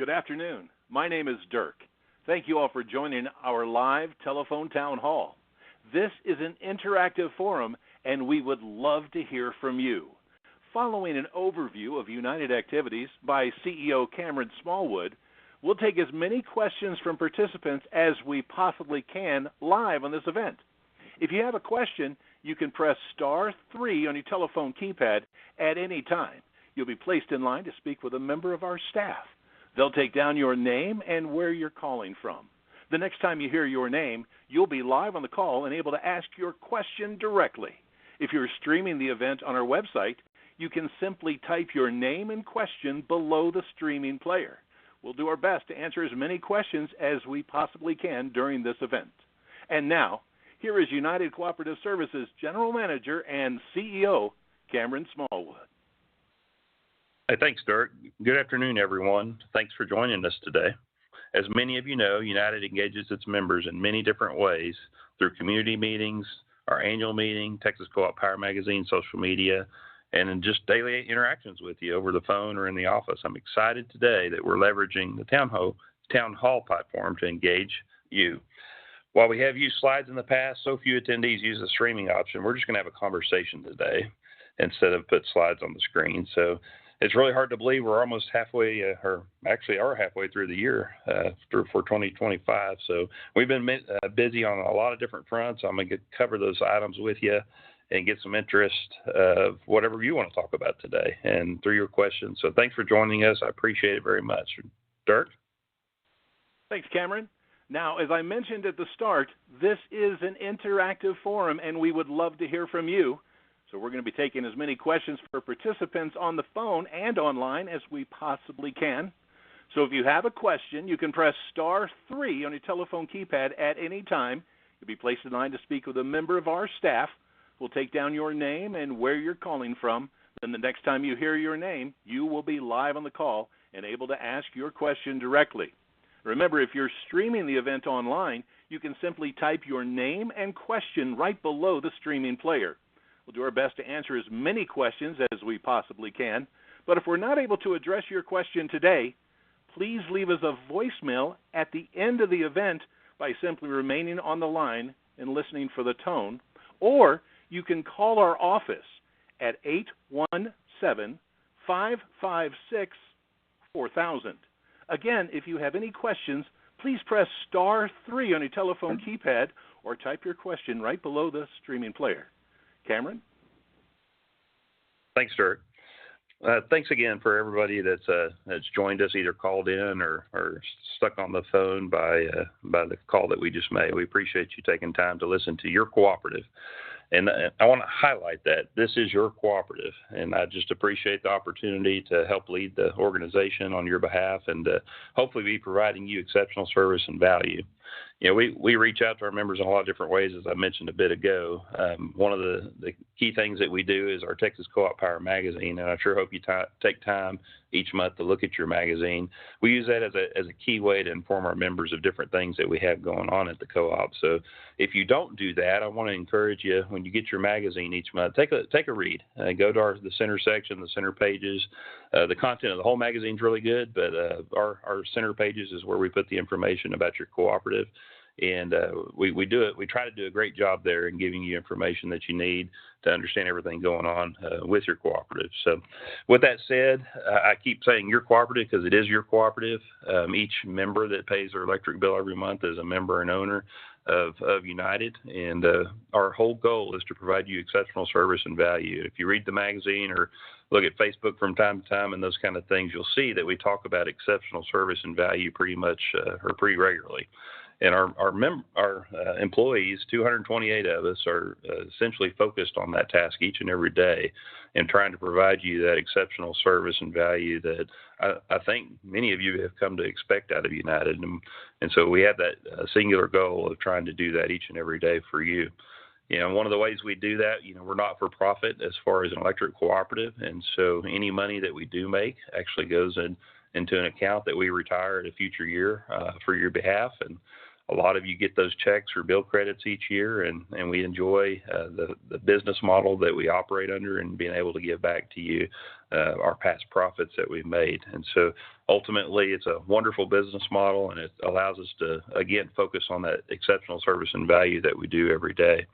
Good afternoon. My name is Dirk. Thank you all for joining our live telephone town hall. This is an interactive forum, and we would love to hear from you. Following an overview of United activities by CEO Cameron Smallwood, we'll take as many questions from participants as we possibly can live on this event. If you have a question, you can press *3 on your telephone keypad at any time. You'll be placed in line to speak with a member of our staff. They'll take down your name and where you're calling from. The next time you hear your name, you'll be live on the call and able to ask your question directly. If you're streaming the event on our website, you can simply type your name and question below the streaming player. We'll do our best to answer as many questions as we possibly can during this event. And now, here is United Cooperative Services General Manager and CEO, Cameron Smallwood. Hey, thanks, Dirk. Good afternoon, everyone. Thanks for joining us today. As many of you know, United engages its members in many different ways through community meetings, our annual meeting, Texas Co-op Power Magazine, social media, and in just daily interactions with you over the phone or in the office. I'm excited today that we're leveraging the town hall platform to engage you. While we have used slides in the past, so few attendees use the streaming option. We're just going to have a conversation today instead of put slides on the screen. So it's really hard to believe we're almost halfway, or actually are halfway through the year for 2025. So we've been busy on a lot of different fronts. I'm going to cover those items with you and get some interest of whatever you want to talk about today and through your questions. So thanks for joining us. I appreciate it very much. Dirk? Thanks, Cameron. Now, as I mentioned at the start, this is an interactive forum, and we would love to hear from you. So we're going to be taking as many questions for participants on the phone and online as we possibly can. So if you have a question, you can press *3 on your telephone keypad at any time. You'll be placed in line to speak with a member of our staff. We'll take down your name and where you're calling from. Then the next time you hear your name, you will be live on the call and able to ask your question directly. Remember, if you're streaming the event online, you can simply type your name and question right below the streaming player. We'll do our best to answer as many questions as we possibly can. But if we're not able to address your question today, please leave us a voicemail at the end of the event by simply remaining on the line and listening for the tone. Or you can call our office at 817-556-4000. Again, if you have any questions, please press *3 on your telephone keypad or type your question right below the streaming player. Cameron? Thanks, Dirk. Thanks again for everybody that's joined us, either called in or stuck on the phone by the call that we just made. We appreciate you taking time to listen to your cooperative. And I want to highlight that this is your cooperative, and I just appreciate the opportunity to help lead the organization on your behalf and hopefully be providing you exceptional service and value. You know, we reach out to our members in a lot of different ways, as I mentioned a bit ago. One of the key things that we do is our Texas Co-op Power Magazine, and I sure hope you take time each month to look at your magazine. We use that as a key way to inform our members of different things that we have going on at the co-op. So if you don't do that, I want to encourage you, when you get your magazine each month, take a read. Go to the center section, the center pages. The content of the whole magazine is really good, but our center pages is where we put the information about your cooperative. And we try to do a great job there in giving you information that you need to understand everything going on with your cooperative. So with that said, I keep saying your cooperative because it is your cooperative. Each member that pays their electric bill every month is a member and owner of United, and our whole goal is to provide you exceptional service and value. If you read the magazine or look at Facebook from time to time and those kind of things, you'll see that we talk about exceptional service and value pretty much or pretty regularly. And our employees, 228 of us, are essentially focused on that task each and every day and trying to provide you that exceptional service and value that I think many of you have come to expect out of United. And so we have that singular goal of trying to do that each and every day for you. You know, one of the ways we do that, you know, we're not for profit as far as an electric cooperative. And so any money that we do make actually goes into an account that we retire at a future year for your behalf. And a lot of you get those checks or bill credits each year, and we enjoy the business model that we operate under and being able to give back to you our past profits that we've made. And so ultimately, it's a wonderful business model, and it allows us to, again, focus on that exceptional service and value that we do every day.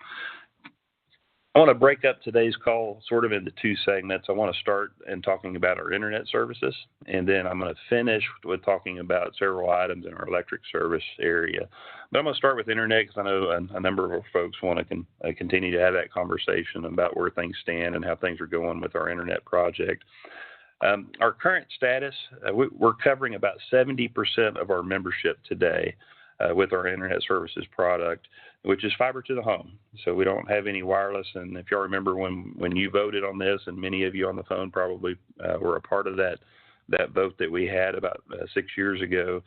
I want to break up today's call sort of into two segments. I want to start in talking about our internet services, and then I'm going to finish with talking about several items in our electric service area. But I'm going to start with internet because I know a number of our folks want to continue to have that conversation about where things stand and how things are going with our internet project. Our current status, we're covering about 70% of our membership today with our internet services product, which is fiber to the home. So we don't have any wireless. And if y'all remember when you voted on this, and many of you on the phone probably were a part of that vote that we had about 6 years ago,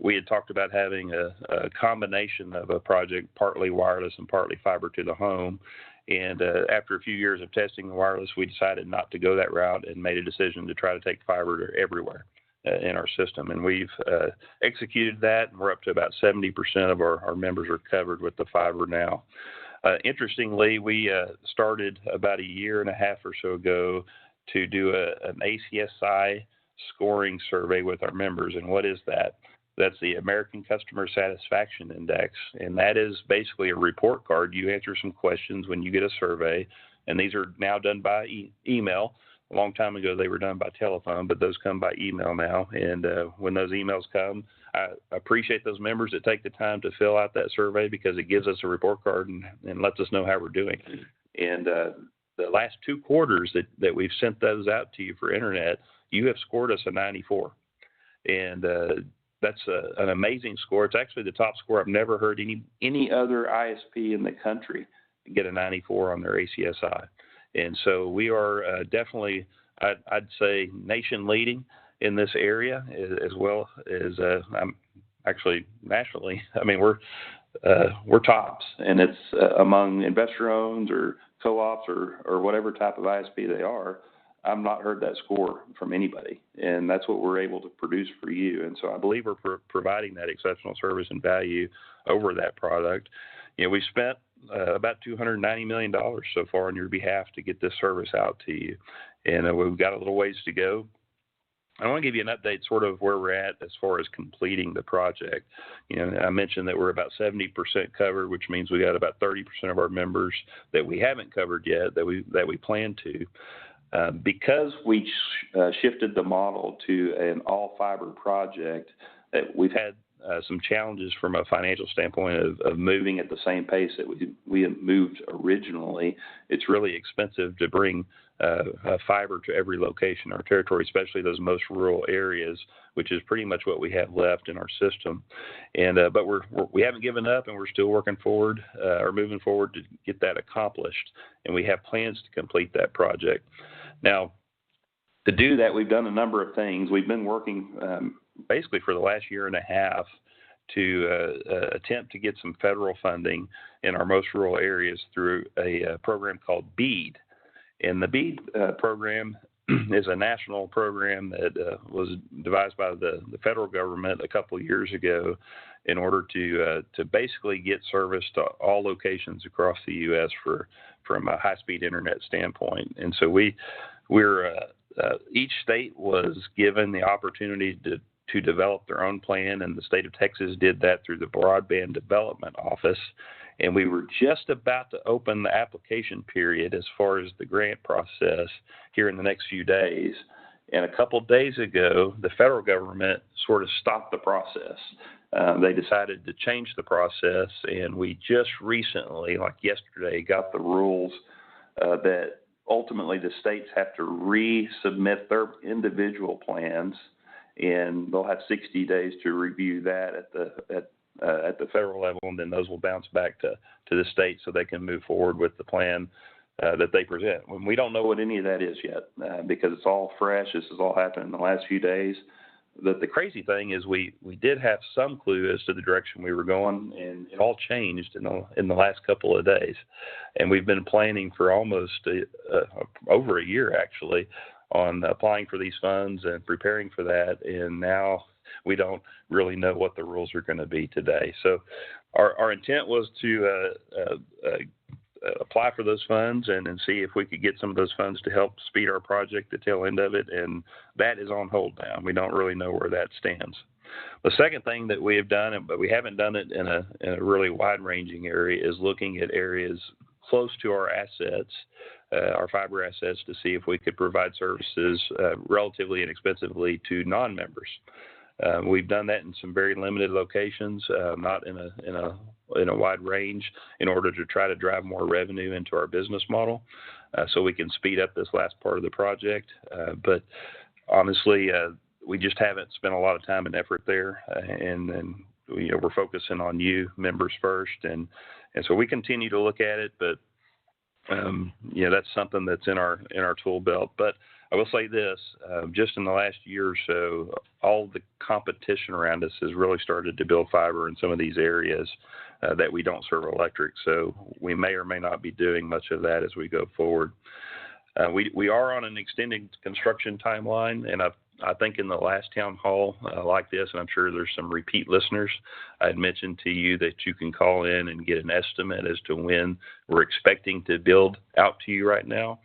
we had talked about having a combination of a project, partly wireless and partly fiber to the home. And after a few years of testing the wireless, we decided not to go that route and made a decision to try to take fiber to everywhere in our system. And we've executed that, and we're up to about 70% of our members are covered with the fiber now. Interestingly, we started about a year and a half or so ago to do an ACSI scoring survey with our members. And what is that? That's the American Customer Satisfaction Index. And that is basically a report card. You answer some questions when you get a survey, and these are now done by email. A long time ago, they were done by telephone, but those come by email now. And when those emails come, I appreciate those members that take the time to fill out that survey because it gives us a report card and lets us know how we're doing. And the last 2 quarters that we've sent those out to you for internet, you have scored us a 94. And that's an amazing score. It's actually the top score. I've never heard any other ISP in the country get a 94 on their ACSI. And so we are definitely, I'd say, nation leading in this area, as well as actually nationally. I mean, we're tops, and it's among investor-owned or co-ops or whatever type of ISP they are. I've not heard that score from anybody, and that's what we're able to produce for you. And so I believe we're providing that exceptional service and value over that product. You know, we spent about $290 million so far on your behalf to get this service out to you, and we've got a little ways to go. I want to give you an update sort of where we're at as far as completing the project. You know, I mentioned that we're about 70% covered, which means we got about 30% of our members that we haven't covered yet that we plan to. Because we shifted the model to an all-fiber project, we've had some challenges from a financial standpoint of moving at the same pace that we had moved originally. It's really expensive to bring fiber to every location in our territory, especially those most rural areas, which is pretty much what we have left in our system. And but we haven't given up, and we're still working forward or moving forward to get that accomplished. And we have plans to complete that project. Now, to do that, we've done a number of things. We've been working basically for the last year and a half to attempt to get some federal funding in our most rural areas through a program called BEAD. And the BEAD program is a national program that was devised by the federal government a couple of years ago in order to basically get service to all locations across the U.S. from a high-speed internet standpoint. And so we're each state was given the opportunity to develop their own plan, and the state of Texas did that through the Broadband Development Office. And we were just about to open the application period as far as the grant process here in the next few days. And a couple of days ago, the federal government sort of stopped the process. They decided to change the process, and we just recently, like yesterday, got the rules that ultimately the states have to resubmit their individual plans, and they'll have 60 days to review that at the federal level, and then those will bounce back to the state so they can move forward with the plan that they present. We don't know what any of that is yet because it's all fresh. This has all happened in the last few days. The crazy thing is we did have some clue as to the direction we were going, and it all changed in the last couple of days. And we've been planning for almost over a year, actually, on applying for these funds and preparing for that. And now we don't really know what the rules are going to be today. So our intent was to apply for those funds and see if we could get some of those funds to help speed our project, the tail end of it. And that is on hold now. We don't really know where that stands. The second thing that we have done, but we haven't done it in a really wide-ranging area, is looking at areas close to our assets, our fiber assets, to see if we could provide services relatively inexpensively to non-members. We've done that in some very limited locations, not in a wide range, in order to try to drive more revenue into our business model, so we can speed up this last part of the project. But honestly, we just haven't spent a lot of time and effort there, and we're focusing on you members first, and so we continue to look at it, but that's something that's in our tool belt. But I will say this, just in the last year or so, all the competition around us has really started to build fiber in some of these areas that we don't serve electric. So we may or may not be doing much of that as we go forward. We are on an extended construction timeline, and I think in the last town hall like this, and I'm sure there's some repeat listeners, I had mentioned to you that you can call in and get an estimate as to when we're expecting to build out to you right now.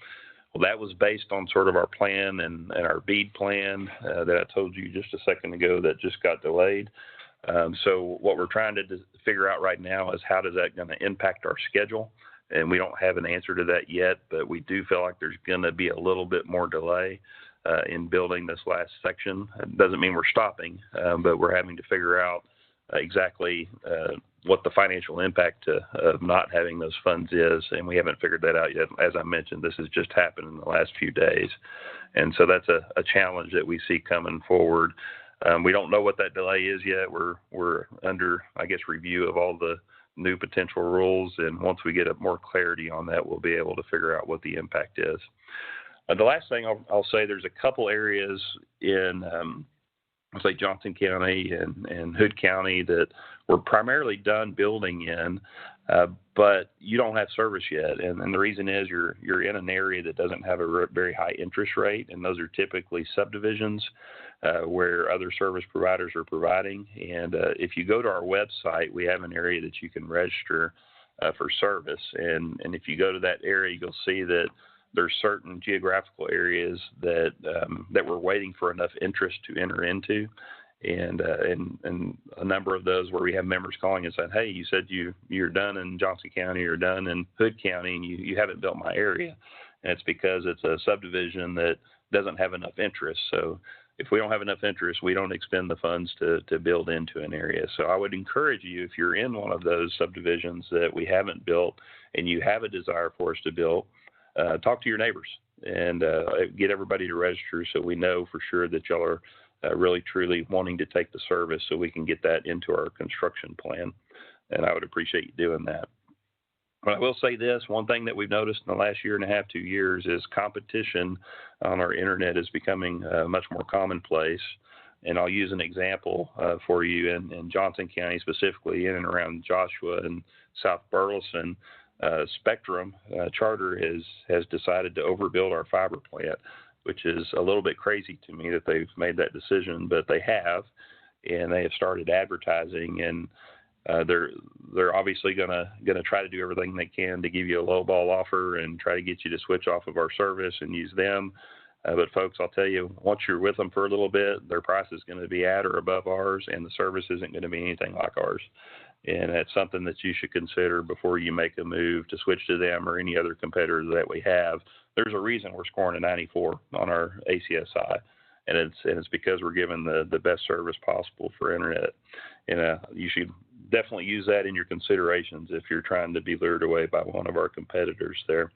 Well, that was based on sort of our plan and our BEAD plan that I told you just a second ago that just got delayed. So what we're trying to figure out right now is how does that going to impact our schedule? And we don't have an answer to that yet, but we do feel like there's going to be a little bit more delay in building this last section. It doesn't mean we're stopping, but we're having to figure out exactly what the financial impact of not having those funds is, and we haven't figured that out yet. As I mentioned, this has just happened in the last few days, and so that's a challenge that we see coming forward. We don't know what that delay is yet. We're under, I guess, review of all the new potential rules, and once we get more clarity on that, we'll be able to figure out what the impact is. The last thing I'll say, there's a couple areas in, say, Johnson County and Hood County that we're primarily done building in, but you don't have service yet. And the reason is you're in an area that doesn't have a very high interest rate, and those are typically subdivisions where other service providers are providing. And if you go to our website, we have an area that you can register for service. And if you go to that area, you'll see that there's certain geographical areas that we're waiting for enough interest to enter into, and a number of those where we have members calling and saying, hey, you said you're done in Johnson County or done in Hood County, and you haven't built my area. And it's because it's a subdivision that doesn't have enough interest. So if we don't have enough interest, we don't expend the funds to build into an area. So I would encourage you, if you're in one of those subdivisions that we haven't built and you have a desire for us to build, talk to your neighbors and get everybody to register so we know for sure that y'all are really, truly wanting to take the service so we can get that into our construction plan. And I would appreciate you doing that. But I will say this, one thing that we've noticed in the last year and a half, 2 years, is competition on our internet is becoming much more commonplace. And I'll use an example for you in Johnson County, specifically in and around Joshua and South Burleson. Spectrum Charter has decided to overbuild our fiber plant, which is a little bit crazy to me that they've made that decision, but they have, and they have started advertising, and they're obviously gonna try to do everything they can to give you a lowball offer and try to get you to switch off of our service and use them. But folks, I'll tell you, once you're with them for a little bit, their price is going to be at or above ours, and the service isn't going to be anything like ours. And that's something that you should consider before you make a move to switch to them or any other competitor that we have. There's a reason we're scoring a 94 on our ACSI, and it's because we're giving the best service possible for internet. And you should definitely use that in your considerations if you're trying to be lured away by one of our competitors there.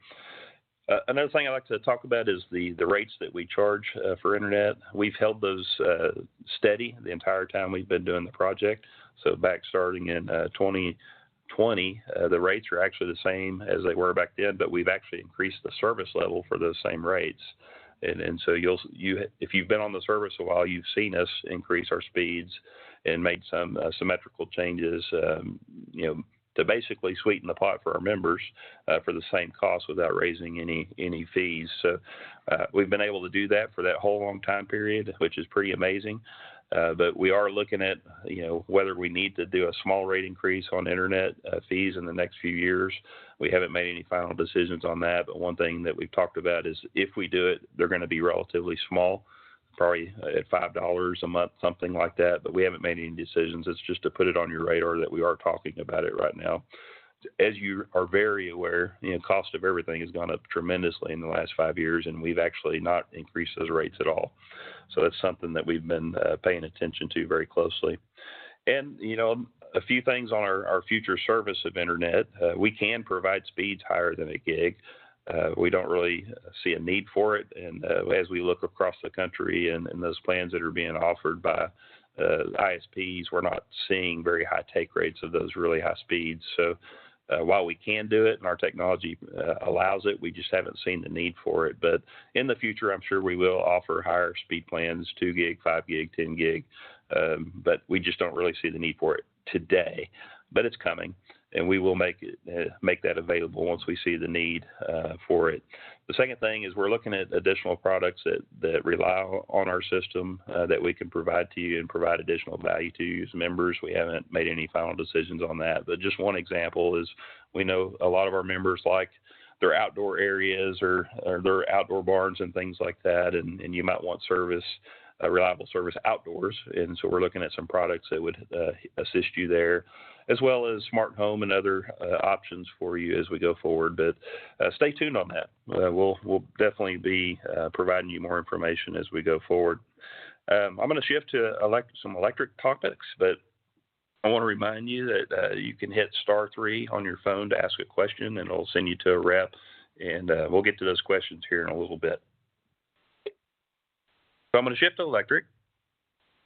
Another thing I'd like to talk about is the rates that we charge for internet. We've held those steady the entire time we've been doing the project. So back starting in 2020, the rates are actually the same as they were back then, but we've actually increased the service level for those same rates. And so if you've been on the service a while, you've seen us increase our speeds and made some symmetrical changes, to basically sweeten the pot for our members for the same cost without raising any fees. So we've been able to do that for that whole long time period, which is pretty amazing. But we are looking at, whether we need to do a small rate increase on internet fees in the next few years. We haven't made any final decisions on that, but one thing that we've talked about is if we do it, they're going to be relatively small, probably at $5 a month, something like that. But we haven't made any decisions. It's just to put it on your radar that we are talking about it right now. As you are very aware, cost of everything has gone up tremendously in the last 5 years, and we've actually not increased those rates at all. So that's something that we've been paying attention to very closely. And, a few things on our future service of internet. We can provide speeds higher than a gig. We don't really see a need for it. And as we look across the country and those plans that are being offered by ISPs, we're not seeing very high take rates of those really high speeds. So while we can do it and our technology allows it, we just haven't seen the need for it. But in the future, I'm sure we will offer higher speed plans, 2 gig, 5 gig, 10 gig. But we just don't really see the need for it today. But it's coming, and we will make that available once we see the need for it. The second thing is we're looking at additional products that rely on our system that we can provide to you and provide additional value to you as members. We haven't made any final decisions on that, but just one example is we know a lot of our members like their outdoor areas or their outdoor barns and things like that, and you might want reliable service outdoors. And so we're looking at some products that would assist you there, as well as smart home and other options for you as we go forward. But stay tuned on that. We'll definitely be providing you more information as we go forward. I'm going to shift to some electric topics, but I want to remind you that you can hit *3 on your phone to ask a question, and it'll send you to a rep. And we'll get to those questions here in a little bit. So I'm going to shift to electric.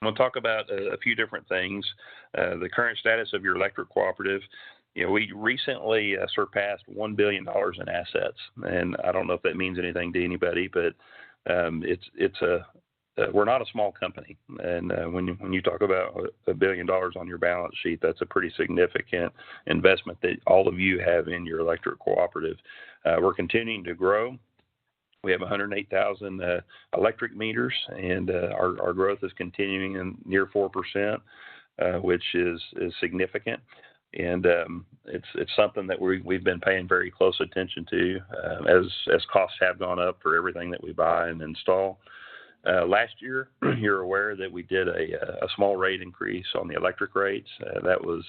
I'm going to talk about a few different things. The current status of your electric cooperative. We recently surpassed $1 billion in assets, and I don't know if that means anything to anybody, but we're not a small company. And when you talk about $1 billion on your balance sheet, that's a pretty significant investment that all of you have in your electric cooperative. We're continuing to grow. We have 108,000 electric meters, and our growth is continuing in near 4%, which is significant. And it's something that we've been paying very close attention to as costs have gone up for everything that we buy and install. Last year, you're aware that we did a small rate increase on the electric rates. That was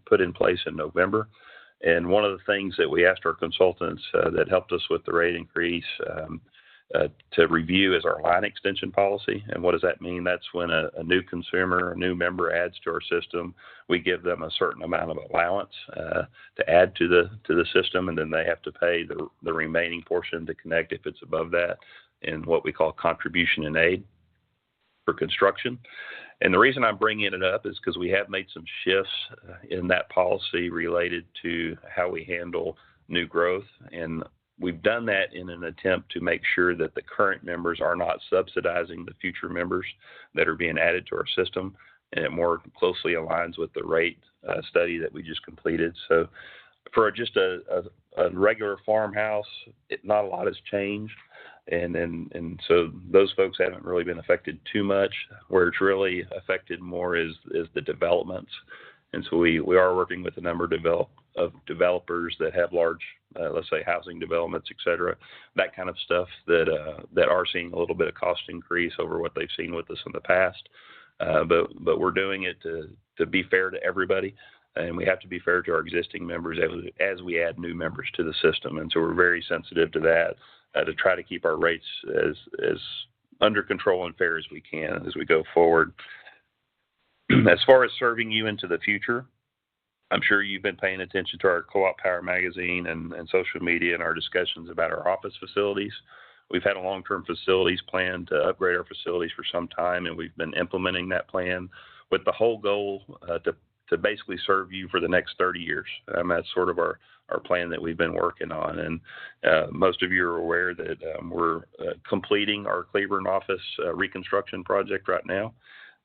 put in place in November. And one of the things that we asked our consultants that helped us with the rate increase to review is our line extension policy. And what does that mean? That's when a new consumer, a new member adds to our system, we give them a certain amount of allowance to add to the system, and then they have to pay the remaining portion to connect if it's above that in what we call contribution and aid for construction. And the reason I'm bringing it up is because we have made some shifts in that policy related to how we handle new growth. And we've done that in an attempt to make sure that the current members are not subsidizing the future members that are being added to our system. And it more closely aligns with the rate study that we just completed. So for just a regular farmhouse, not a lot has changed. And so those folks haven't really been affected too much. Where it's really affected more is the developments. And so we are working with a number of developers that have large, let's say, housing developments, et cetera, that kind of stuff that are seeing a little bit of cost increase over what they've seen with us in the past. But we're doing it to be fair to everybody. And we have to be fair to our existing members as we add new members to the system. And so we're very sensitive to that. To try to keep our rates as under control and fair as we can as we go forward. As far as serving you into the future, I'm sure you've been paying attention to our Co-op Power magazine and social media and our discussions about our office facilities. We've had a long-term facilities plan to upgrade our facilities for some time, and we've been implementing that plan with the whole goal to basically serve you for the next 30 years. That's sort of our plan that we've been working on. And most of you are aware that we're completing our Cleburne office reconstruction project right now.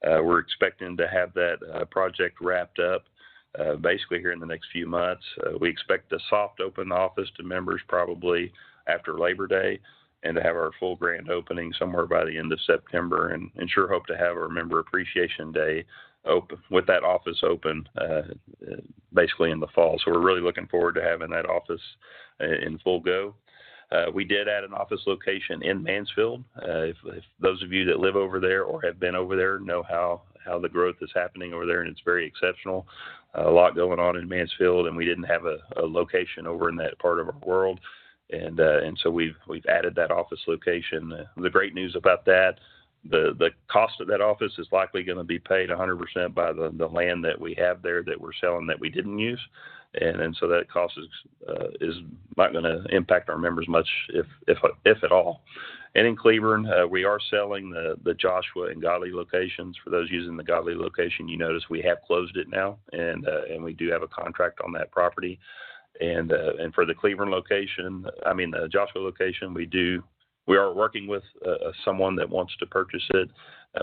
We're expecting to have that project wrapped up basically here in the next few months. We expect to soft open the office to members probably after Labor Day. and to have our full grand opening somewhere by the end of September, and sure hope to have our Member Appreciation Day open with that office open basically in the fall. So we're really looking forward to having that office in full go. We did add an office location in Mansfield. If those of you that live over there or have been over there know how the growth is happening over there, and it's very exceptional. A lot going on in Mansfield, and we didn't have a location over in that part of our world, and so we've added that office location. The great news about that, the cost of that office is likely going to be paid 100% by the land that we have there that we're selling that we didn't use. And so that cost is not going to impact our members much, if at all. And in Cleburne, we are selling the Joshua and Godley locations. For those using the Godley location, you notice we have closed it now, and we do have a contract on that property. And for the Cleburne location, the Joshua location, we are working with someone that wants to purchase it.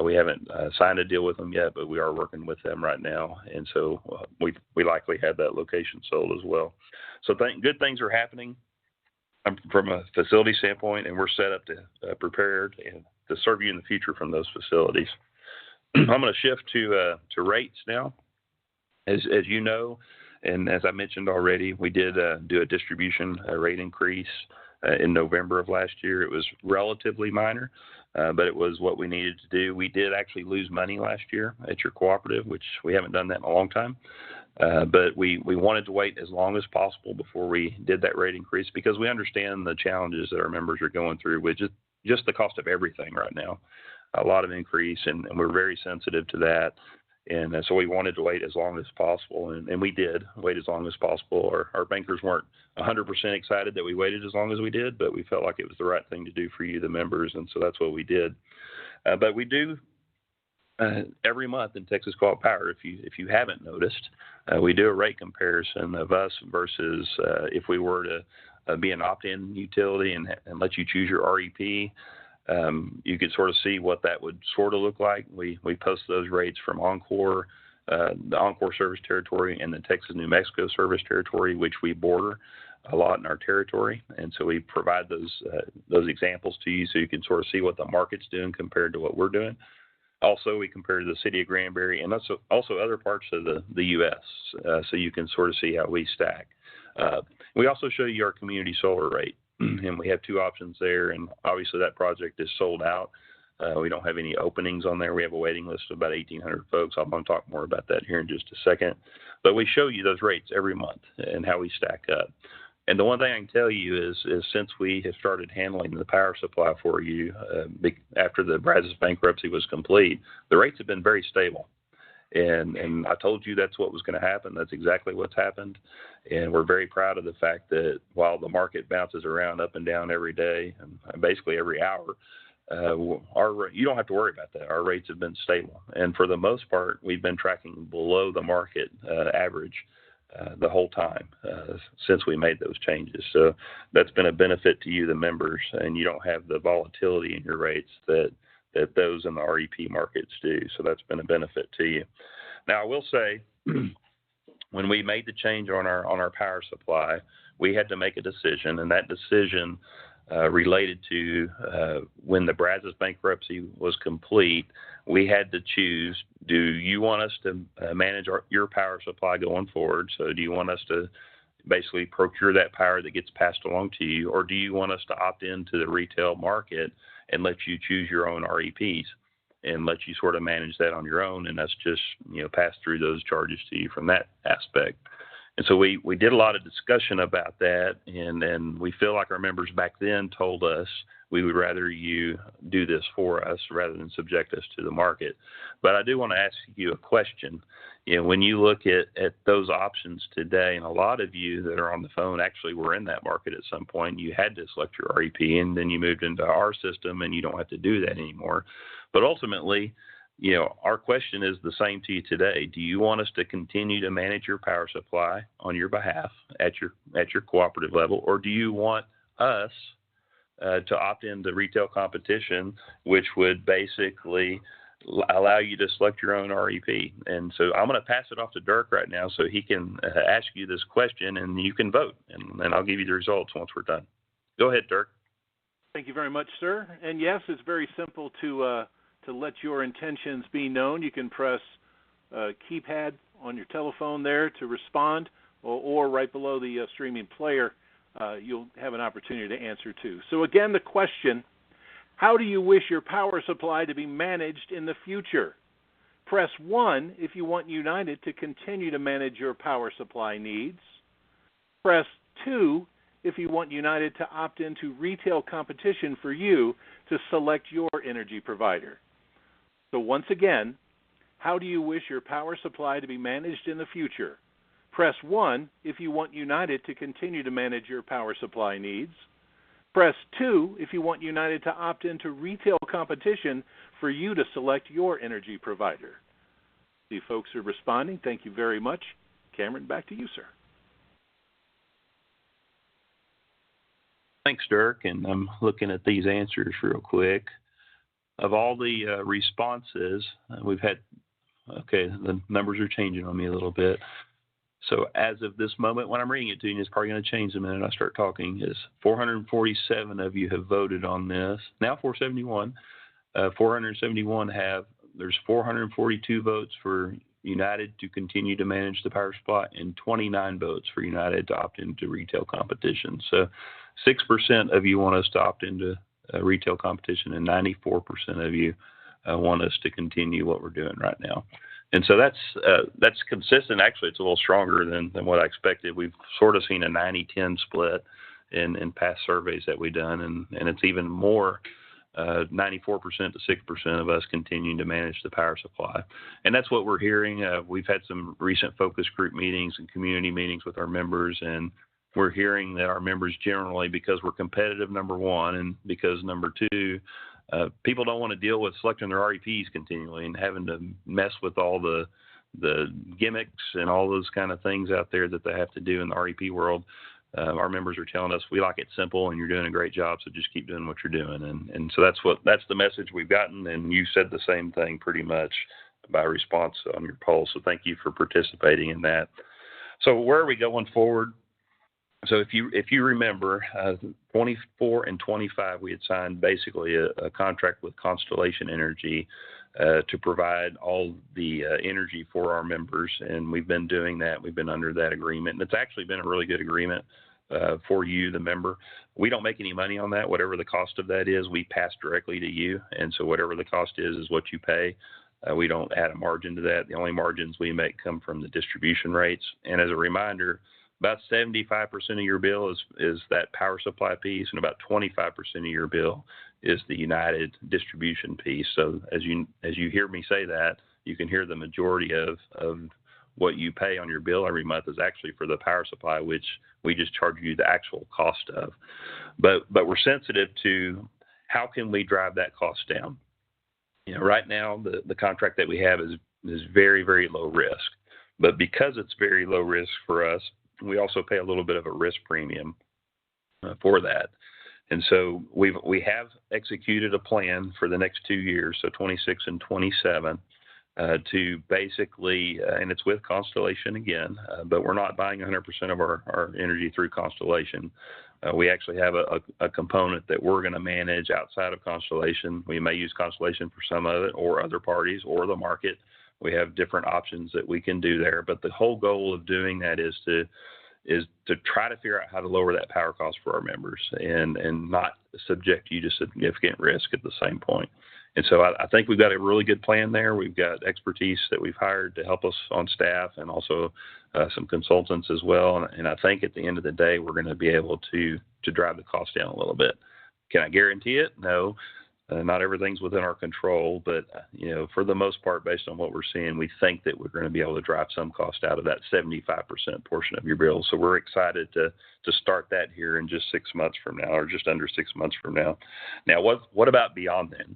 We haven't signed a deal with them yet, but we are working with them right now, and so we likely have that location sold as well. So good things are happening from a facility standpoint, and we're set up to prepared and to serve you in the future from those facilities. I'm going to shift to rates now. As you know, and as I mentioned already, we did do a distribution rate increase in November of last year. It was relatively minor, but it was what we needed to do. We did actually lose money last year at your cooperative, which we haven't done that in a long time. But we wanted to wait as long as possible before we did that rate increase, because we understand the challenges that our members are going through with just the cost of everything right now. A lot of increase, and we're very sensitive to that. And so we wanted to wait as long as possible, and we did wait as long as possible. Our bankers weren't 100% excited that we waited as long as we did, but we felt like it was the right thing to do for you, the members, and so that's what we did. But we do every month in Texas Co-op Power, if you haven't noticed, we do a rate comparison of us versus if we were to be an opt-in utility and let you choose your REP. You could sort of see what that would sort of look like. We post those rates from Encore, the Encore service territory, and the Texas-New Mexico service territory, which we border a lot in our territory. And so we provide those examples to you so you can sort of see what the market's doing compared to what we're doing. Also, we compare to the city of Granbury and also other parts of the U.S., so you can sort of see how we stack. We also show you our community solar rate. And we have two options there, and obviously that project is sold out. We don't have any openings on there. We have a waiting list of about 1,800 folks. I'm going to talk more about that here in just a second. But we show you those rates every month and how we stack up. And the one thing I can tell you is since we have started handling the power supply for you after the Brazos bankruptcy was complete, the rates have been very stable. And I told you that's what was going to happen. That's exactly what's happened. And we're very proud of the fact that while the market bounces around up and down every day and basically every hour, you don't have to worry about that. Our rates have been stable. And for the most part, we've been tracking below the market average the whole time since we made those changes. So that's been a benefit to you, the members, and you don't have the volatility in your rates that those in the REP markets do. So that's been a benefit to you. Now, I will say, when we made the change on our power supply, we had to make a decision, and that decision related to when the Brazos bankruptcy was complete. We had to choose: do you want us to manage your power supply going forward? So do you want us to basically procure that power that gets passed along to you, or do you want us to opt into the retail market and let you choose your own REPs and let you sort of manage that on your own, and us just pass through those charges to you from that aspect? And so we did a lot of discussion about that, and we feel like our members back then told us we would rather you do this for us rather than subject us to the market. But I do want to ask you a question. When you look at those options today, and a lot of you that are on the phone actually were in that market at some point, you had to select your REP, and then you moved into our system, and you don't have to do that anymore. But ultimately, our question is the same to you today. Do you want us to continue to manage your power supply on your behalf at your cooperative level, or do you want us to opt into retail competition, which would basically allow you to select your own REP? And so I'm going to pass it off to Dirk right now so he can ask you this question, and you can vote, and I'll give you the results once we're done. Go ahead, Dirk. Thank you very much, sir. And yes, it's very simple to let your intentions be known. You can press keypad on your telephone there to respond, or right below the streaming player, you'll have an opportunity to answer too. So again, the question: how do you wish your power supply to be managed in the future? Press 1 if you want United to continue to manage your power supply needs. Press 2 if you want United to opt into retail competition for you to select your energy provider. So once again, how do you wish your power supply to be managed in the future? Press 1 if you want United to continue to manage your power supply needs. Press 2 if you want United to opt into retail competition for you to select your energy provider. The folks are responding. Thank you very much. Cameron, back to you, sir. Thanks, Dirk. And I'm looking at these answers real quick. Of all the responses, we've had, okay, the numbers are changing on me a little bit. So as of this moment, when I'm reading it to you, it's probably going to change the minute I start talking, is 447 of you have voted on this. Now 471. 471 there's 442 votes for United to continue to manage the power supply and 29 votes for United to opt into retail competition. So 6% of you want us to opt into retail competition, and 94% of you want us to continue what we're doing right now. And so that's consistent. Actually, it's a little stronger than what I expected. We've sort of seen a 90-10 split in past surveys that we've done, and it's even more 94% to 6% of us continuing to manage the power supply. And that's what we're hearing. We've had some recent focus group meetings and community meetings with our members, and we're hearing that our members generally, because we're competitive, number one, and because number two, people don't want to deal with selecting their REPs continually and having to mess with all the gimmicks and all those kind of things out there that they have to do in the REP world. Our members are telling us, we like it simple and you're doing a great job, so just keep doing what you're doing. And so that's the message we've gotten, and you said the same thing pretty much by response on your poll. So thank you for participating in that. So where are we going forward? So if you remember, 24 and 25, we had signed basically a contract with Constellation Energy to provide all the energy for our members, and we've been doing that. We've been under that agreement, and it's actually been a really good agreement for you, the member. We don't make any money on that. Whatever the cost of that is, we pass directly to you, and so whatever the cost is what you pay. We don't add a margin to that. The only margins we make come from the distribution rates. And as a reminder, about 75% of your bill is that power supply piece, and about 25% of your bill is the United distribution piece. So as you hear me say that, you can hear the majority of what you pay on your bill every month is actually for the power supply, which we just charge you the actual cost of. But we're sensitive to how can we drive that cost down. You know, right now the contract that we have is very, very low risk. But because it's very low risk for us, we also pay a little bit of a risk premium for that. And so we have executed a plan for the next 2 years, so 26 and 27, to basically, and it's with Constellation again, but we're not buying 100% of our energy through Constellation. We actually have a component that we're going to manage outside of Constellation. We may use Constellation for some of it, or other parties, or the market. We have different options that we can do there, but the whole goal of doing that is to try to figure out how to lower that power cost for our members and not subject you to significant risk at the same point. And so I think we've got a really good plan there. We've got expertise that we've hired to help us on staff, and also some consultants as well. And I think at the end of the day, we're going to be able to drive the cost down a little bit. Can I guarantee it? No. Not everything's within our control, but for the most part, based on what we're seeing, we think that we're going to be able to drive some cost out of that 75% portion of your bill. So we're excited to start that here in just 6 months from now, or just under 6 months from now. Now, what about beyond then?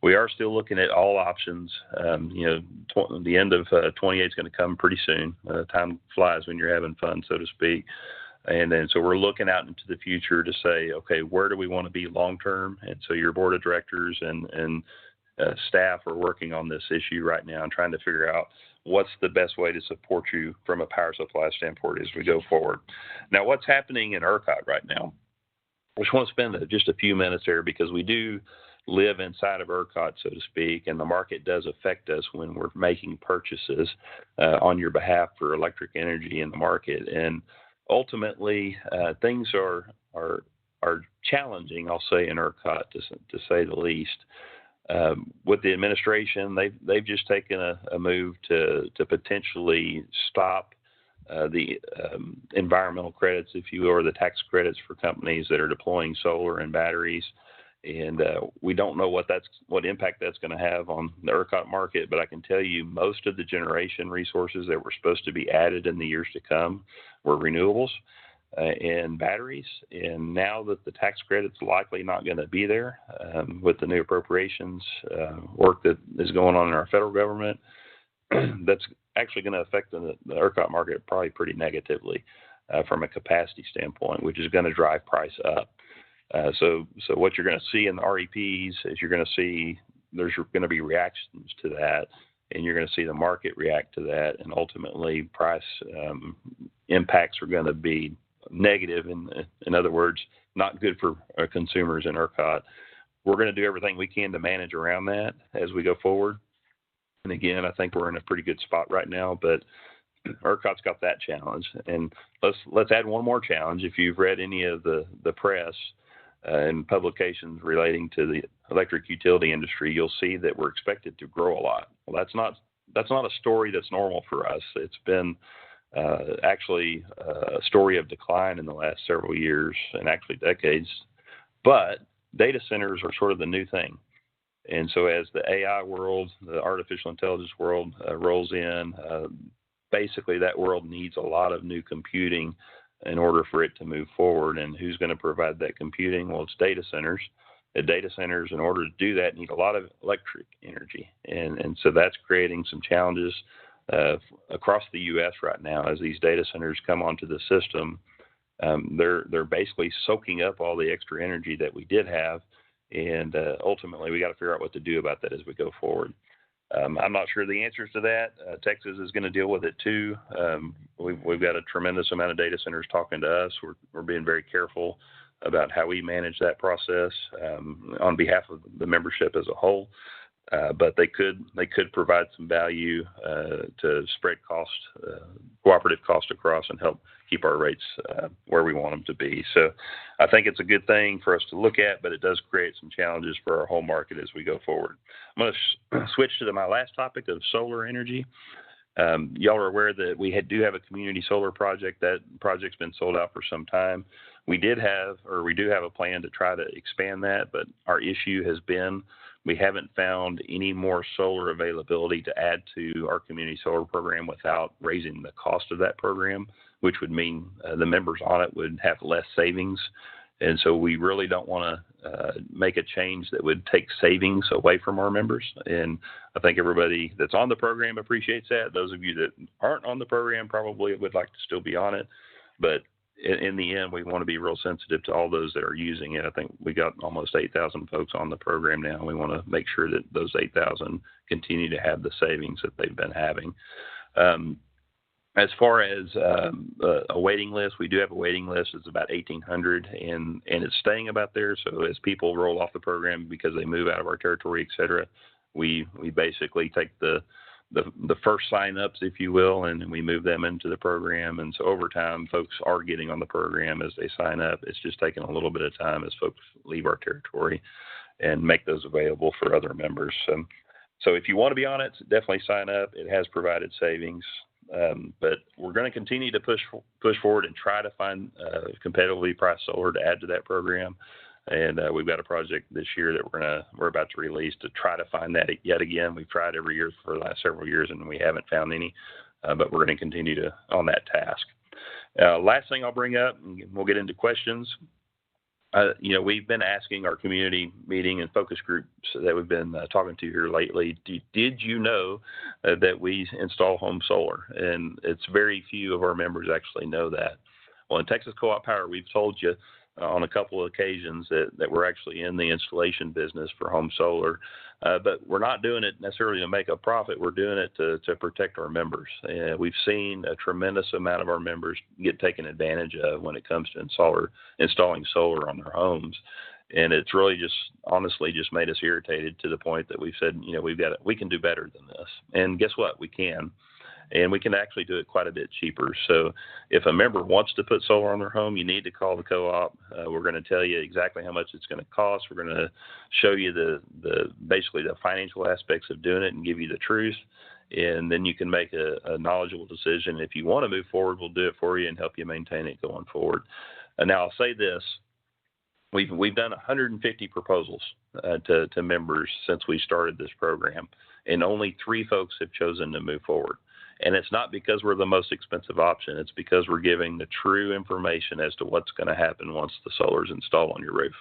We are still looking at all options. The end of 28 is going to come pretty soon. Time flies when you're having fun, so to speak. And then so we're looking out into the future to say, okay, where do we want to be long term? And so your board of directors and staff are working on this issue right now and trying to figure out what's the best way to support you from a power supply standpoint as we go forward. Now, what's happening in ERCOT right now? just want to spend just a few minutes there because we do live inside of ERCOT, so to speak, and the market does affect us when we're making purchases on your behalf for electric energy in the market. And ultimately, things are challenging, I'll say, in ERCOT to say the least. With the administration, they've just taken a move to potentially stop the environmental credits, if you will, or the tax credits for companies that are deploying solar and batteries. And we don't know what impact that's going to have on the ERCOT market, but I can tell you most of the generation resources that were supposed to be added in the years to come were renewables and batteries. And now that the tax credit's likely not going to be there with the new appropriations work that is going on in our federal government, that's actually going to affect the ERCOT market probably pretty negatively from a capacity standpoint, which is going to drive price up. So what you're going to see in the REPs is you're going to see there's going to be reactions to that, and you're going to see the market react to that, and ultimately price impacts are going to be negative. In other words, not good for consumers in ERCOT. We're going to do everything we can to manage around that as we go forward. And again, I think we're in a pretty good spot right now, but ERCOT's got that challenge. And let's add one more challenge. If you've read any of the press and publications relating to the electric utility industry, you'll see that we're expected to grow a lot. Well, that's not a story that's normal for us. It's been actually a story of decline in the last several years and actually decades. But data centers are sort of the new thing. And so as the AI world, the artificial intelligence world rolls in, basically that world needs a lot of new computing in order for it to move forward. And who's going to provide that computing? Well, it's data centers. The data centers, in order to do that, need a lot of electric energy. And so that's creating some challenges across the U.S. right now as these data centers come onto the system. They're basically soaking up all the extra energy that we did have. And ultimately, we got to figure out what to do about that as we go forward. I'm not sure the answers to that. Texas is going to deal with it too. We've got a tremendous amount of data centers talking to us. We're being very careful about how we manage that process on behalf of the membership as a whole. But they could provide some value to spread cost, cooperative cost across, and help keep our rates where we want them to be. So I think it's a good thing for us to look at, but it does create some challenges for our whole market as we go forward. I'm going to switch to my last topic of solar energy. Y'all are aware that we do have a community solar project. That project's been sold out for some time. We do have a plan to try to expand that, but our issue has been we haven't found any more solar availability to add to our community solar program without raising the cost of that program, which would mean the members on it would have less savings. And so we really don't want to make a change that would take savings away from our members. And I think everybody that's on the program appreciates that. Those of you that aren't on the program probably would like to still be on it. But in the end, we want to be real sensitive to all those that are using it. I think we got almost 8,000 folks on the program now. We want to make sure that those 8,000 continue to have the savings that they've been having. As far as a waiting list, we do have a waiting list. It's about 1,800, and it's staying about there. So as people roll off the program because they move out of our territory, et cetera, we basically take the first sign-ups, if you will, and we move them into the program. And so over time, folks are getting on the program as they sign up. It's just taking a little bit of time as folks leave our territory and make those available for other members. So if you want to be on it, definitely sign up. It has provided savings. But we're going to continue to push forward and try to find competitively priced solar to add to that program. And we've got a project this year that we're about to release to try to find that yet again. We've tried every year for the last several years, and we haven't found any. But we're going to continue on that task. Last thing I'll bring up, and we'll get into questions. We've been asking our community meeting and focus groups that we've been talking to here lately, did you know that we install home solar? And it's very few of our members actually know that. Well, in Texas Co-op Power, we've told you on a couple of occasions that we're actually in the installation business for home solar. But we're not doing it necessarily to make a profit. We're doing it to protect our members. We've seen a tremendous amount of our members get taken advantage of when it comes to installing solar on their homes. And it's really just honestly just made us irritated to the point that we've said, we can do better than this. And guess what? We can. And we can actually do it quite a bit cheaper. So if a member wants to put solar on their home, you need to call the co-op. We're going to tell you exactly how much it's going to cost. We're going to show you basically the financial aspects of doing it and give you the truth. And then you can make a knowledgeable decision. If you want to move forward, we'll do it for you and help you maintain it going forward. Now I'll say this. We've done 150 proposals to members since we started this program, and only 3 folks have chosen to move forward. And it's not because we're the most expensive option. It's because we're giving the true information as to what's going to happen once the solar's installed on your roof.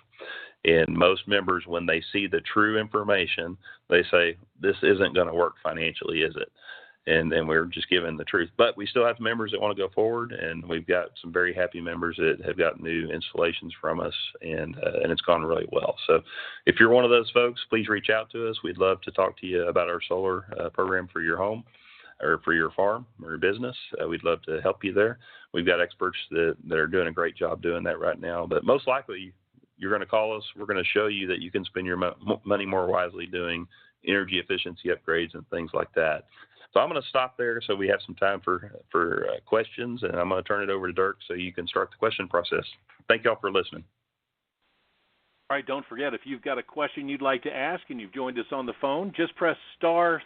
And most members, when they see the true information, they say, this isn't going to work financially, is it? And then we're just giving the truth. But we still have members that want to go forward, and we've got some very happy members that have got new installations from us, and it's gone really well. So if you're one of those folks, please reach out to us. We'd love to talk to you about our solar program for your home or for your farm or your business. We'd love to help you there. We've got experts that are doing a great job doing that right now. But most likely, you're going to call us. We're going to show you that you can spend your money more wisely doing energy efficiency upgrades and things like that. So I'm going to stop there so we have some time for questions, and I'm going to turn it over to Dirk so you can start the question process. Thank y'all for listening. All right, don't forget, if you've got a question you'd like to ask and you've joined us on the phone, just press *3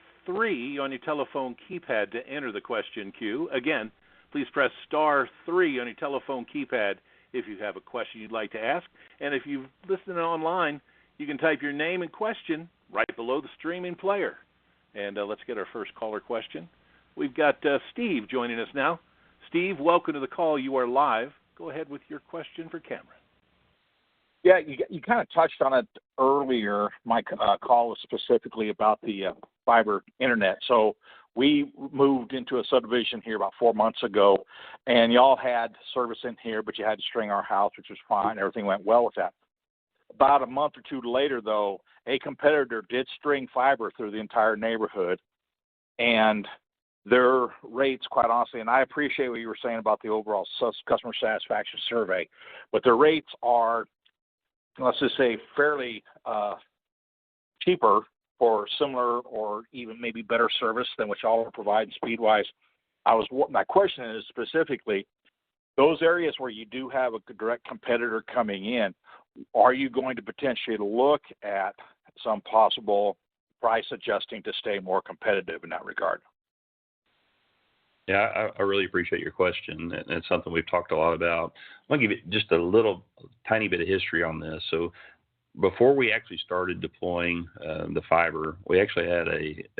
on your telephone keypad to enter the question queue. Again, please press *3 on your telephone keypad if you have a question you'd like to ask. And if you've listened online, you can type your name and question right below the streaming player. And let's get our first caller question. We've got Steve joining us now. Steve, welcome to the call. You are live. Go ahead with your question for Cameron. Yeah, you kind of touched on it earlier. My call was specifically about the fiber internet. So we moved into a subdivision here about 4 months ago, and y'all had service in here, but you had to string our house, which was fine. Everything went well with that. About a month or two later, though, a competitor did string fiber through the entire neighborhood, and their rates, quite honestly, and I appreciate what you were saying about the overall customer satisfaction survey, but their rates are, let's just say, fairly cheaper for similar or even maybe better service than what y'all are providing speed-wise. My question is specifically, those areas where you do have a direct competitor coming in, are you going to potentially look at some possible price adjusting to stay more competitive in that regard? Yeah, I really appreciate your question, and it's something we've talked a lot about. I'm going to give you just a tiny bit of history on this. So before we actually started deploying the fiber, we actually had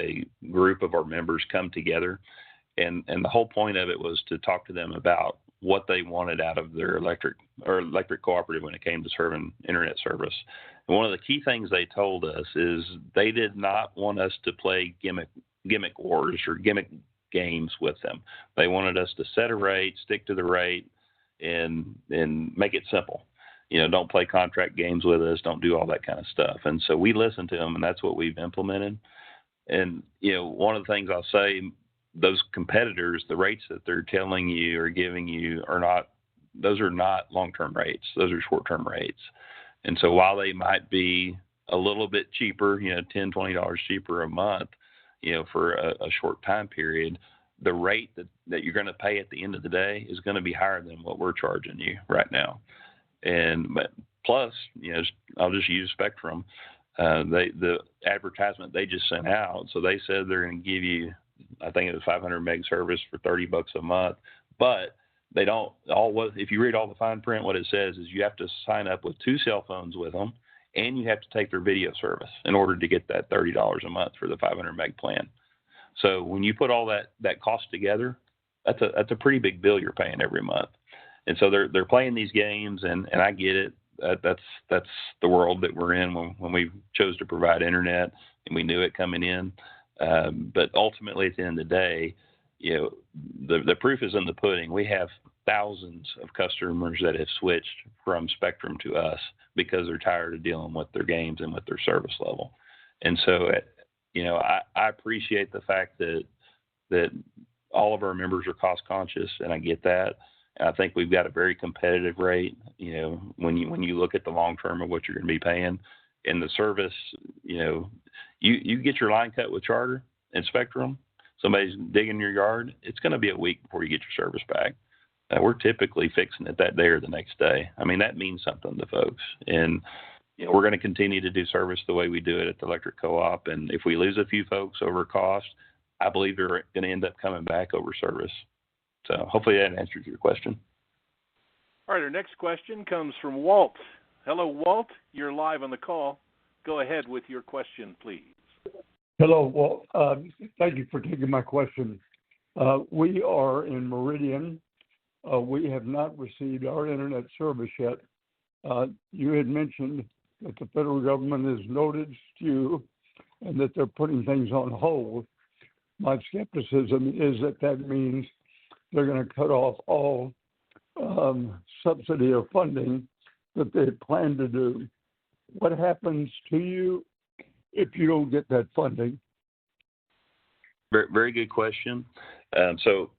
a group of our members come together, and the whole point of it was to talk to them about what they wanted out of their electric cooperative when it came to serving internet service. And one of the key things they told us is they did not want us to play gimmick wars or gimmick games with them. They wanted us to set a rate, stick to the rate, and make it simple. Don't play contract games with us, don't do all that kind of stuff. And so we listened to them, and that's what we've implemented. And, one of the things I'll say, those competitors, the rates that they're telling you or giving you are not long-term rates. Those are short-term rates. And so while they might be a little bit cheaper, $10, $20 cheaper a month, for a short time period, the rate that you're going to pay at the end of the day is going to be higher than what we're charging you right now. But plus, I'll just use Spectrum. The advertisement they just sent out, so they said they're going to give you, I think it was 500 meg service for $30 a month, but they don't if you read all the fine print, what it says is you have to sign up with 2 cell phones with them, and you have to take their video service in order to get that $30 a month for the 500 meg plan. So when you put all that cost together, that's a pretty big bill you're paying every month. And so they're playing these games, and I get it. That's the world that we're in when we chose to provide internet, and we knew it coming in. But ultimately, at the end of the day, the proof is in the pudding. We have thousands of customers that have switched from Spectrum to us because they're tired of dealing with their games and with their service level. And so, I appreciate the fact that all of our members are cost conscious, and I get that. And I think we've got a very competitive rate. When you look at the long term of what you're going to be paying, and the service, you get your line cut with Charter and Spectrum. Somebody's digging your yard, it's going to be a week before you get your service back. We're typically fixing it that day or the next day. I mean, that means something to folks. And we're going to continue to do service the way we do it at the electric co-op. And if we lose a few folks over cost, I believe they're going to end up coming back over service. So hopefully that answers your question. All right, our next question comes from Walt. Hello, Walt. You're live on the call. Go ahead with your question, please. Hello, Walt. Thank you for taking my question. We are in Meridian. We have not received our internet service yet. You had mentioned that the federal government has noticed you and that they're putting things on hold. My skepticism is that means they're going to cut off all subsidy or funding that they plan to do. What happens to you if you don't get that funding? Very, very good question. So,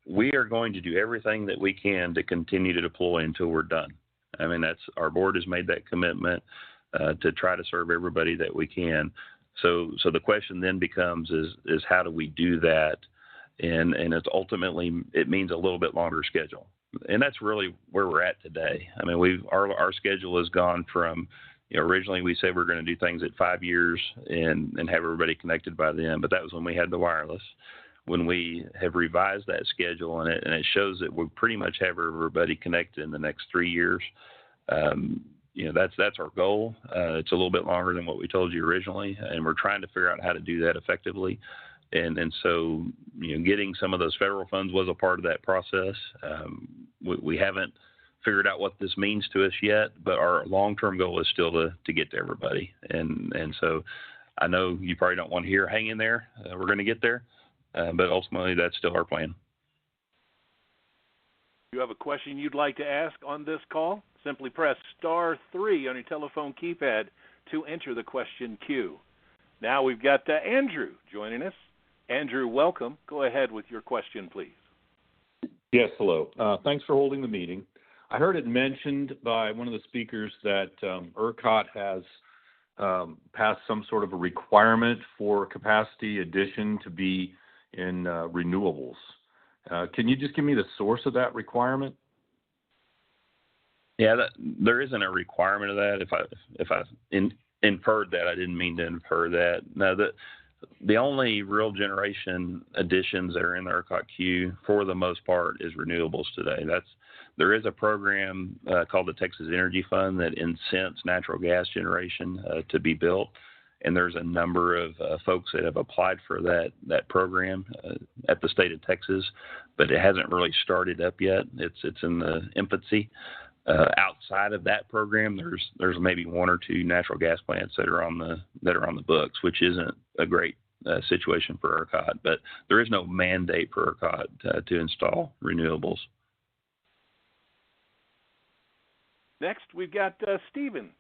we are going to do everything that we can to continue to deploy until we're done. I mean, our board has made that commitment to try to serve everybody that we can. So the question then becomes is how do we do that? And it's ultimately, it means a little bit longer schedule. And that's really where we're at today. I mean, our schedule has gone from, originally we said we're going to do things at 5 years and have everybody connected by then, but that was when we had the wireless. When we have revised that schedule and it shows that we pretty much have everybody connected in the next 3 years, that's our goal. It's a little bit longer than what we told you originally, and we're trying to figure out how to do that effectively. And so, getting some of those federal funds was a part of that process. We haven't figured out what this means to us yet, but our long-term goal is still to get to everybody. And so I know you probably don't want to hear hang in there. We're going to get there, but ultimately that's still our plan. If you have a question you'd like to ask on this call, simply press *3 on your telephone keypad to enter the question queue. Now we've got Andrew joining us. Andrew, welcome. Go ahead with your question, please. Yes, hello. Thanks for holding the meeting. I heard it mentioned by one of the speakers that ERCOT has passed some sort of a requirement for capacity addition to be in renewables. Can you just give me the source of that requirement? Yeah, there isn't a requirement of that. If I inferred that, I didn't mean to infer that. No, the only real generation additions that are in the ERCOT queue, for the most part, is renewables today. There is a program called the Texas Energy Fund that incents natural gas generation to be built, and there's a number of folks that have applied for that program at the state of Texas, but it hasn't really started up yet. It's in the infancy. Outside of that program, there's maybe one or two natural gas plants that are on the books, which isn't a great situation for ERCOT. But there is no mandate for ERCOT to install renewables. Next, we've got Stephen.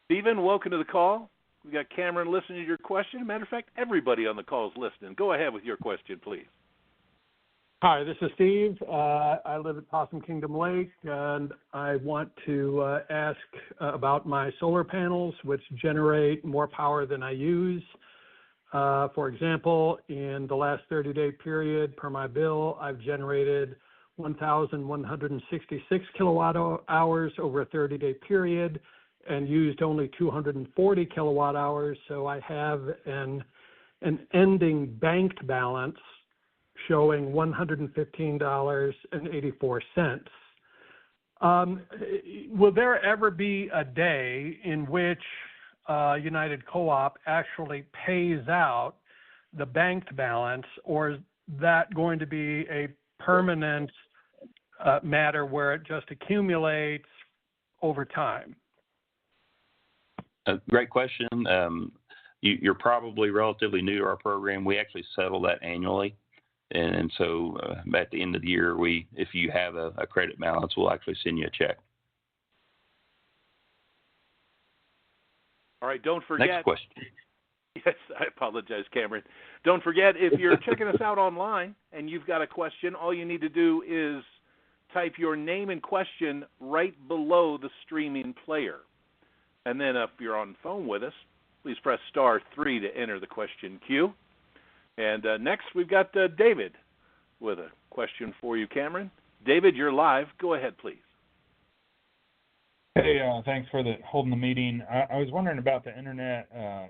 Stephen, welcome to the call. We've got Cameron listening to your question. Matter of fact, everybody on the call is listening. Go ahead with your question, please. Hi, this is Steve. I live at Possum Kingdom Lake, and I want to ask about my solar panels, which generate more power than I use. For example, in the last 30-day period, per my bill, I've generated 1,166 kilowatt hours over a 30-day period and used only 240 kilowatt hours. So I have an ending banked balance showing $115.84. Will there ever be a day in which United Co-op actually pays out the banked balance, or is that going to be a permanent matter where it just accumulates over time? Great question. You're probably relatively new to our program. We actually settle that annually. And so at the end of the year, if you have a credit balance, we'll actually send you a check. All right, don't forget. Next question. Yes, I apologize, Cameron. Don't forget, if you're checking us out online and you've got a question, all you need to do is type your name and question right below the streaming player. And then if you're on the phone with us, please press *3 to enter the question queue. And next, we've got David with a question for you, Cameron. David, you're live. Go ahead, please. Hey, thanks for holding the meeting. I was wondering about the internet,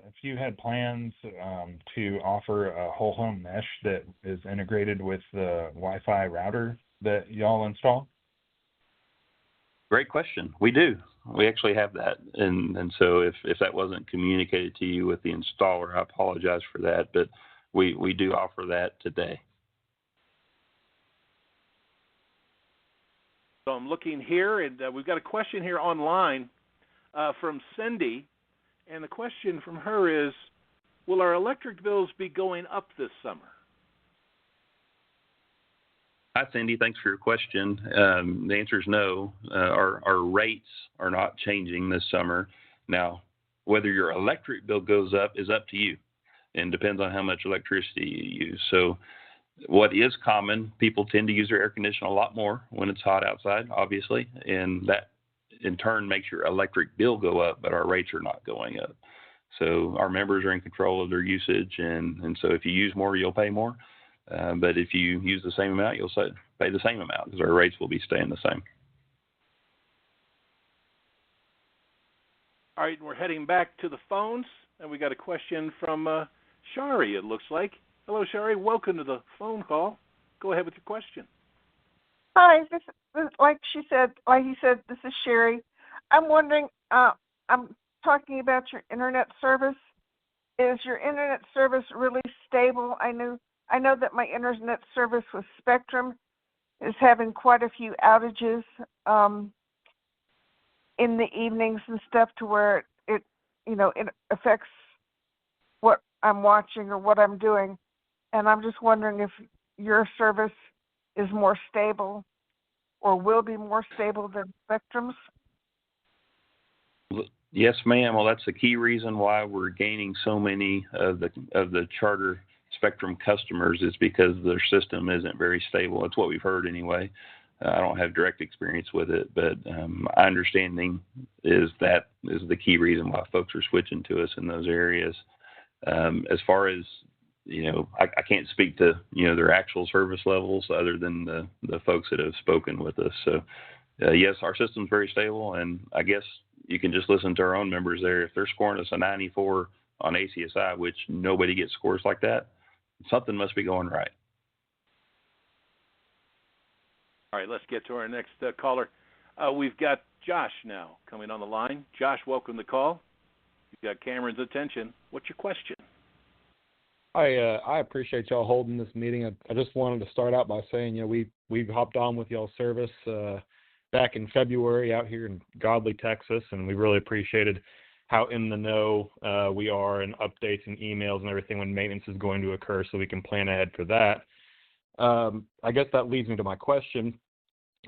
if you had plans to offer a whole home mesh that is integrated with the Wi-Fi router that y'all install? Great question. We do. We actually have that. And so if that wasn't communicated to you with the installer, I apologize for that, but we do offer that today. So I'm looking here, and we've got a question here online from Cindy, and the question from her is, will our electric bills be going up this summer? Hi, Cindy. Thanks for your question. The answer is no. Our rates are not changing this summer. Now, whether your electric bill goes up is up to you and depends on how much electricity you use. So what is common, people tend to use their air conditioner a lot more when it's hot outside, obviously, and that in turn makes your electric bill go up, but our rates are not going up. So our members are in control of their usage, and so if you use more, you'll pay more. But if you use the same amount, you'll pay the same amount because our rates will be staying the same. All right, we're heading back to the phones, and we got a question from Shari, it looks like. Hello, Shari. Welcome to the phone call. Go ahead with your question. Hi, this like he said, this is Sherry. I'm wondering, I'm talking about your internet service. Is your internet service really stable? I know that my internet service with Spectrum is having quite a few outages in the evenings and stuff, to where it affects what I'm watching or what I'm doing. And I'm just wondering if your service is more stable or will be more stable than Spectrum's. Yes, ma'am. Well, that's the key reason why we're gaining so many of the Charter Spectrum customers, is because their system isn't very stable. It's what we've heard anyway. I don't have direct experience with it, but my understanding is that is the key reason why folks are switching to us in those areas. As far as I can't speak to their actual service levels other than the folks that have spoken with us. So yes, our system's very stable, and I guess you can just listen to our own members there. If they're scoring us a 94 on ACSI, which nobody gets scores like that, something must be going right. All right, let's get to our next caller. We've got Josh now coming on the line. Josh, welcome to the call. You've got Cameron's attention. What's your question? I appreciate y'all holding this meeting. I just wanted to start out by saying, we hopped on with y'all's service back in February out here in Godley, Texas, and we really appreciated how in the know we are, and updates and emails and everything when maintenance is going to occur, so we can plan ahead for that. I guess that leads me to my question.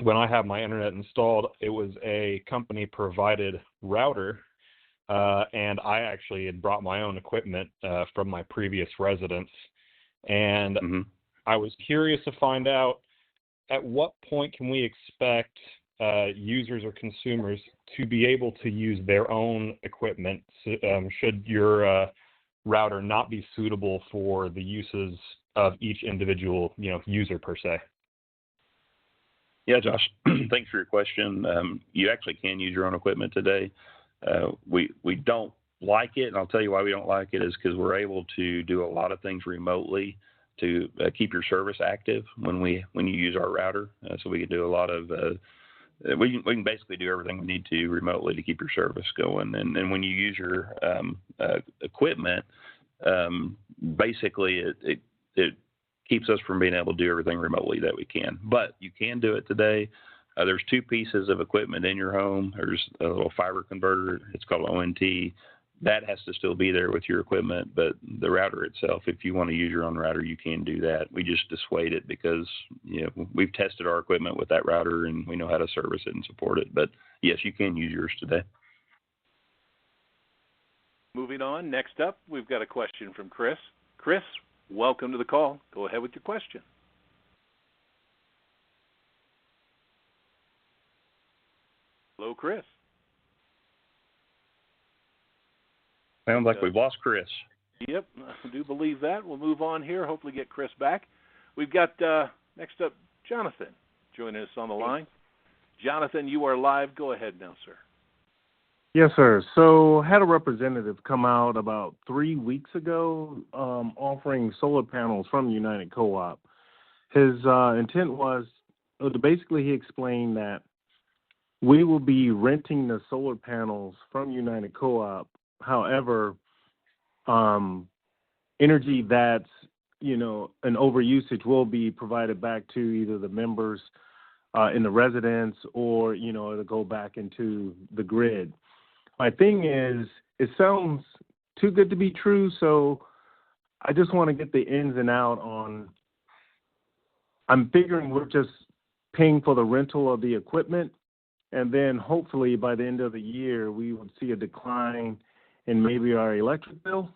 When I have my internet installed, it was a company-provided router, and I actually had brought my own equipment from my previous residence. And I was curious to find out, at what point can we expect users or consumers to be able to use their own equipment should your router not be suitable for the uses of each individual user per se? Yeah, Josh, thanks for your question. You actually can use your own equipment today. We don't like it, and I'll tell you why we don't like it, is because we're able to do a lot of things remotely to keep your service active when you use our router. So we can do a lot of we can basically do everything we need to remotely to keep your service going. And when you use your equipment, basically it keeps us from being able to do everything remotely that we can. But you can do it today. There's two pieces of equipment in your home. There's a little fiber converter. It's called ONT. That has to still be there with your equipment, but the router itself, if you want to use your own router, you can do that. We just dissuade it because we've tested our equipment with that router and we know how to service it and support it. But yes, you can use yours today. Moving on, next up, we've got a question from Chris. Chris, welcome to the call. Go ahead with your question. Hello, Chris. Sounds like we've lost Chris. Yep, I do believe that. We'll move on here, hopefully get Chris back. We've got, next up, Jonathan joining us on the line. Jonathan, you are live. Go ahead now, sir. Yes, sir. So had a representative come out about 3 weeks ago offering solar panels from United Co-op. His intent was, basically he explained that we will be renting the solar panels from United Co-op. However, energy that's, an overusage will be provided back to either the members in the residence or, it'll go back into the grid. My thing is, it sounds too good to be true, so I just want to get the ins and out on, I'm figuring we're just paying for the rental of the equipment, and then hopefully by the end of the year, we would see a decline in maybe our electric bill.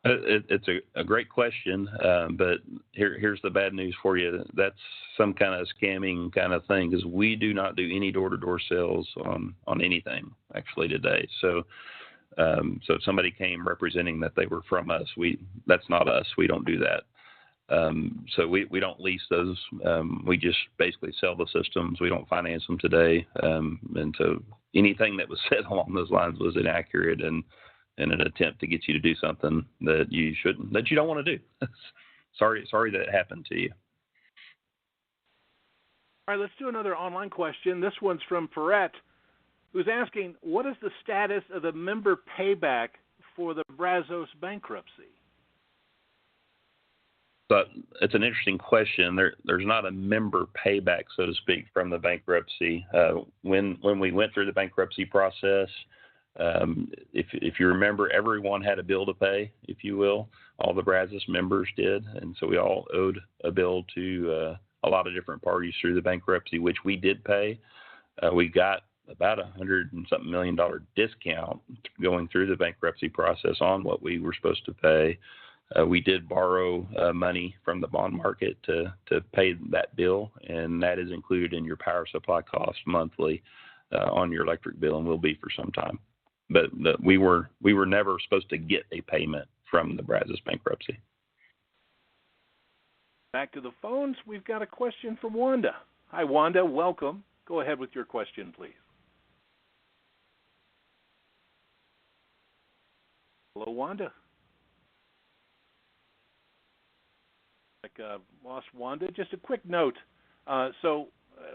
It's a great question, but here's the bad news for you. That's some kind of scamming kind of thing, because we do not do any door-to-door sales on anything actually today. So if somebody came representing that they were from us, that's not us. We don't do that. So we don't lease those. We just basically sell the systems. We don't finance them today. And so anything that was said along those lines was inaccurate and in an attempt to get you to do something that you shouldn't, that you don't want to do. Sorry that it happened to you. All right, let's do another online question. This one's from Perrette, who's asking, what is the status of the member payback for the Brazos bankruptcy? But it's an interesting question. There's not a member payback, so to speak, from the bankruptcy. When we went through the bankruptcy process, if you remember, everyone had a bill to pay, if you will. All the Brazos members did, and so we all owed a bill to a lot of different parties through the bankruptcy, which we did pay. We got about $100 and something million discount going through the bankruptcy process on what we were supposed to pay. We did borrow money from the bond market to pay that bill, and that is included in your power supply cost monthly on your electric bill, and will be for some time. But we were never supposed to get a payment from the Brazos bankruptcy. Back to the phones. We've got a question from Wanda. Hi, Wanda. Welcome. Go ahead with your question, please. Hello, Wanda. Lost Wanda. Just a quick note.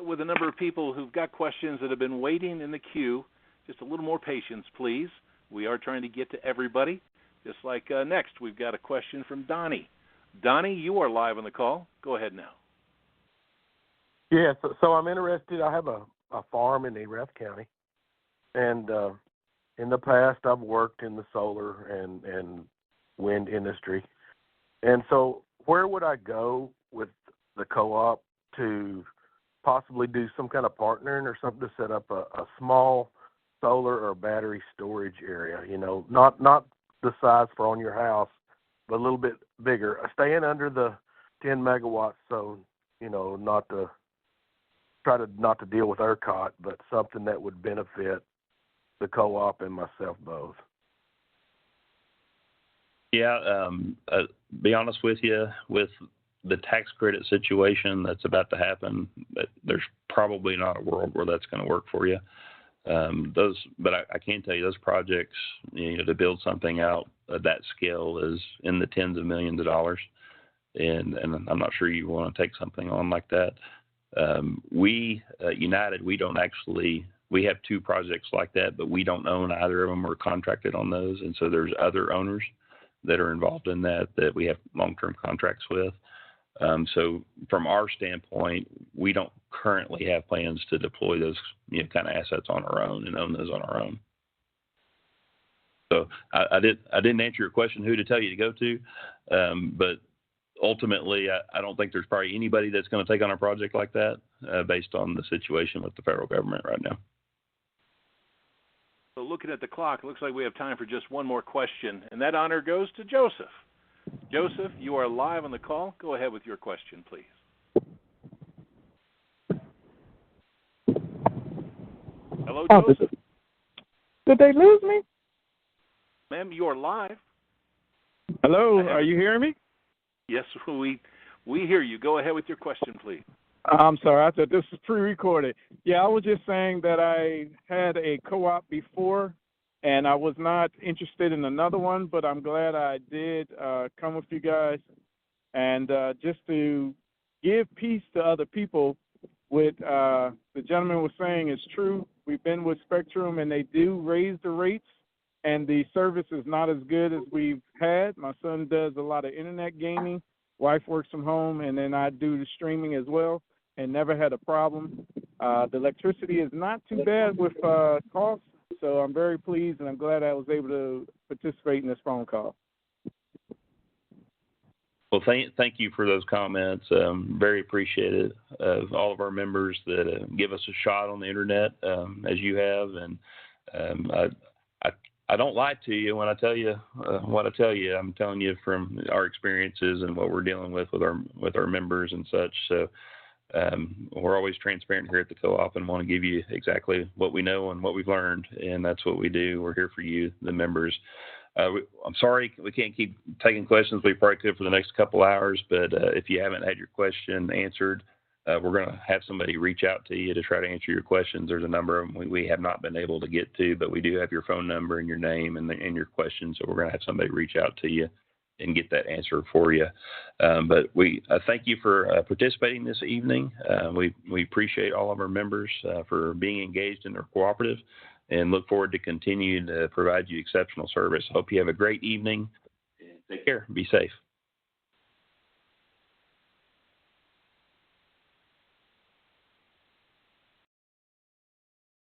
With a number of people who've got questions that have been waiting in the queue, just a little more patience, please. We are trying to get to everybody. Just like next, we've got a question from Donnie. Donnie, you are live on the call. Go ahead now. Yeah, so I'm interested. I have a farm in Erath County, and in the past I've worked in the solar and wind industry. And so where would I go with the co-op to possibly do some kind of partnering or something to set up a small solar or battery storage area, not the size for on your house, but a little bit bigger, staying under the 10 megawatts, so, not to deal with ERCOT, but something that would benefit the co-op and myself both. Yeah, be honest with you, with the tax credit situation that's about to happen, there's probably not a world where that's going to work for you. But I can tell you those projects, to build something out at that scale is in the tens of millions of dollars, and I'm not sure you want to take something on like that. We United, we have two projects like that, but we don't own either of them or contracted on those, and so there's other owners that are involved in that we have long-term contracts with. So from our standpoint, we don't currently have plans to deploy those kind of assets on our own and own those on our own. So I didn't answer your question who to tell you to go to, but ultimately I don't think there's probably anybody that's going to take on a project like that based on the situation with the federal government right now. So looking at the clock, it looks like we have time for just one more question, and that honor goes to Joseph. Joseph, you are live on the call. Go ahead with your question, please. Hello, Joseph. Did they lose me? Ma'am, you are live. Hello, are you hearing me? Yes, we hear you. Go ahead with your question, please. I'm sorry, I thought this was pre-recorded. Yeah, I was just saying that I had a co-op before, and I was not interested in another one, but I'm glad I did come with you guys. And just to give peace to other people, what the gentleman was saying is true. We've been with Spectrum, and they do raise the rates, and the service is not as good as we've had. My son does a lot of internet gaming. Wife works from home, and then I do the streaming as well, and never had a problem. The electricity is not too bad with costs, so I'm very pleased, and I'm glad I was able to participate in this phone call. Well, thank you for those comments. Very appreciative of all of our members that give us a shot on the internet, as you have. And I don't lie to you when I tell you what I tell you. I'm telling you from our experiences and what we're dealing with our members and such. So we're always transparent here at the co-op and want to give you exactly what we know and what we've learned, and that's what we do. We're here for you, the members. I'm sorry we can't keep taking questions. We probably could for the next couple hours, but if you haven't had your question answered, we're going to have somebody reach out to you to try to answer your questions. There's a number of them we have not been able to get to, but we do have your phone number and your name and your question, so we're going to have somebody reach out to you and get that answer for you. But we thank you for participating this evening. We appreciate all of our members for being engaged in our cooperative, and look forward to continuing to provide you exceptional service. Hope you have a great evening. Take care. Be safe.